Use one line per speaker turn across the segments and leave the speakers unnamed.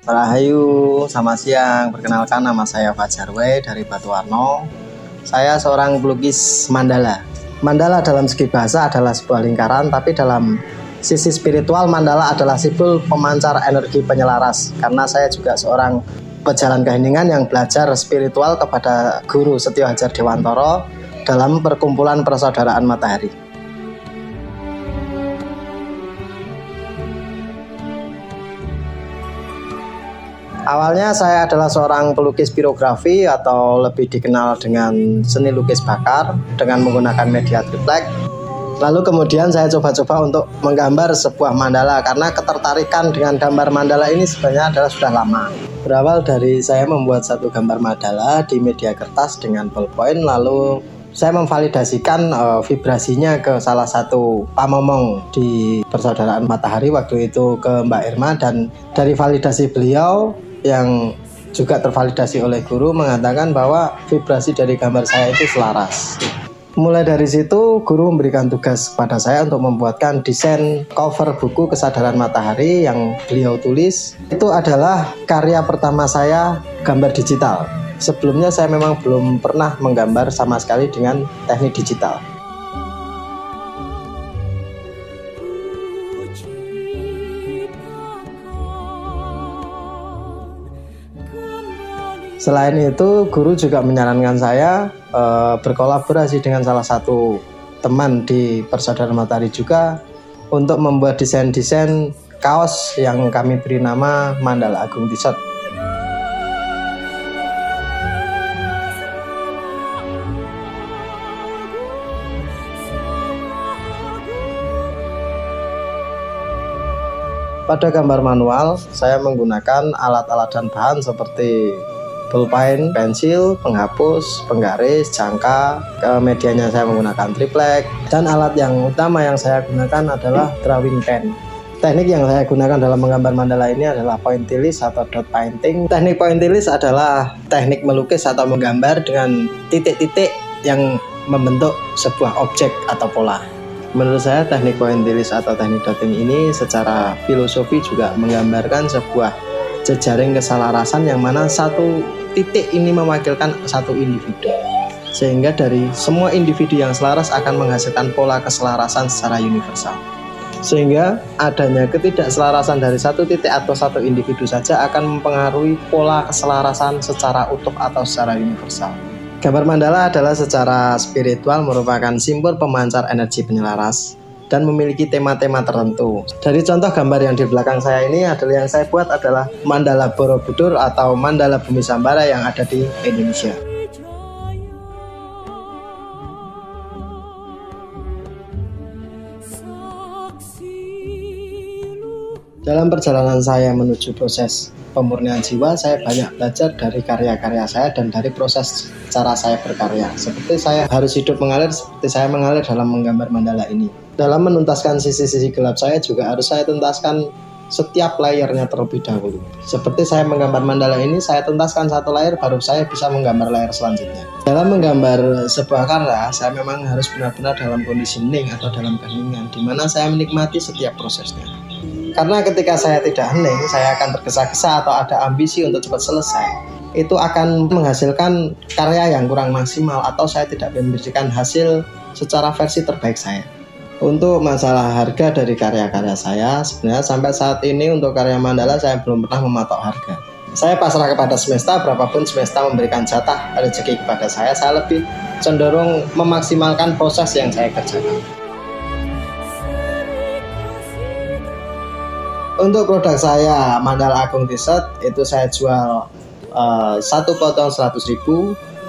Rahayu, selamat siang. Perkenalkan, nama saya Fajar W dari Batuwarno. Saya seorang pelukis mandala. Mandala dalam segi bahasa adalah sebuah lingkaran, tapi dalam sisi spiritual mandala adalah simbol pemancar energi penyelaras. Karena saya juga seorang pejalan keheningan yang belajar spiritual kepada Guru Setio Hadjar Dewantoro dalam perkumpulan persaudaraan matahari. Awalnya saya adalah seorang pelukis pirografi atau lebih dikenal dengan seni lukis bakar dengan menggunakan media triplek. Lalu kemudian saya coba-coba untuk menggambar sebuah mandala karena ketertarikan dengan gambar mandala ini sebenarnya adalah sudah lama. Berawal dari saya membuat satu gambar mandala di media kertas dengan ballpoint, lalu saya memvalidasikan vibrasinya ke salah satu pamomong di Persaudaraan Matahari waktu itu ke Mbak Irma, dan dari validasi beliau yang juga tervalidasi oleh guru mengatakan bahwa vibrasi dari gambar saya itu selaras. Mulai dari situ guru memberikan tugas kepada saya untuk membuatkan desain cover buku Kesadaran Matahari yang beliau tulis. Itu adalah karya pertama saya gambar digital. Sebelumnya saya memang belum pernah menggambar sama sekali dengan teknik digital. Selain itu, guru juga menyarankan saya berkolaborasi dengan salah satu teman di Persaudaraan Matahari juga untuk membuat desain-desain kaos yang kami beri nama Mandala Agung T-shirt. Pada gambar manual, saya menggunakan alat-alat dan bahan seperti pulpen, pensil, penghapus, penggaris, jangka. Medianya saya menggunakan triplek, dan alat yang utama yang saya gunakan adalah drawing pen. Teknik yang saya gunakan dalam menggambar mandala ini adalah pointillist atau dot painting. Teknik pointillist adalah teknik melukis atau menggambar dengan titik-titik yang membentuk sebuah objek atau pola. Menurut saya teknik pointillist atau teknik dotting ini secara filosofi juga menggambarkan sebuah jejaring keselarasan yang mana satu titik ini mewakilkan satu individu, sehingga dari semua individu yang selaras akan menghasilkan pola keselarasan secara universal, sehingga adanya ketidakselarasan dari satu titik atau satu individu saja akan mempengaruhi pola keselarasan secara utuh atau secara universal. Gambar mandala adalah secara spiritual merupakan simbol pemancar energi penyelaras dan memiliki tema-tema tertentu. Dari contoh gambar yang di belakang saya ini adalah yang saya buat adalah mandala Borobudur atau mandala Bumi Sambara yang ada di Indonesia. Dalam perjalanan saya menuju proses pemurnian jiwa, saya banyak belajar dari karya-karya saya dan dari proses cara saya berkarya. Seperti saya harus hidup mengalir, seperti saya mengalir dalam menggambar mandala ini. Dalam menuntaskan sisi-sisi gelap saya juga harus saya tuntaskan setiap layernya terlebih dahulu. Seperti saya menggambar mandala ini, saya tuntaskan satu layer baru saya bisa menggambar layer selanjutnya. Dalam menggambar sebuah karya, saya memang harus benar-benar dalam kondisi hening atau dalam keheningan, di mana saya menikmati setiap prosesnya. Karena ketika saya tidak hening, saya akan tergesa-gesa atau ada ambisi untuk cepat selesai. Itu akan menghasilkan karya yang kurang maksimal atau saya tidak memberikan hasil secara versi terbaik saya. Untuk masalah harga dari karya-karya saya, sebenarnya sampai saat ini untuk karya mandala saya belum pernah mematok harga. Saya pasrah kepada semesta, berapapun semesta memberikan jatah rezeki kepada saya lebih cenderung memaksimalkan proses yang saya kerjakan. Untuk produk saya, Mandala Agung T-shirt, itu saya jual satu potong 100.000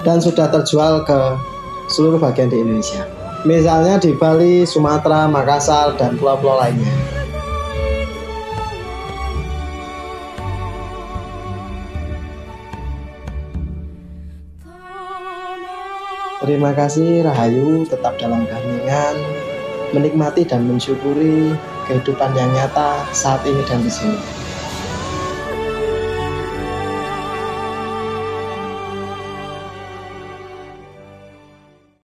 dan sudah terjual ke seluruh bagian di Indonesia. Misalnya di Bali, Sumatera, Makassar, dan pulau-pulau lainnya. Terima kasih, Rahayu, tetap dalam keheningan, menikmati dan mensyukuri kehidupan yang nyata saat ini dan di sini.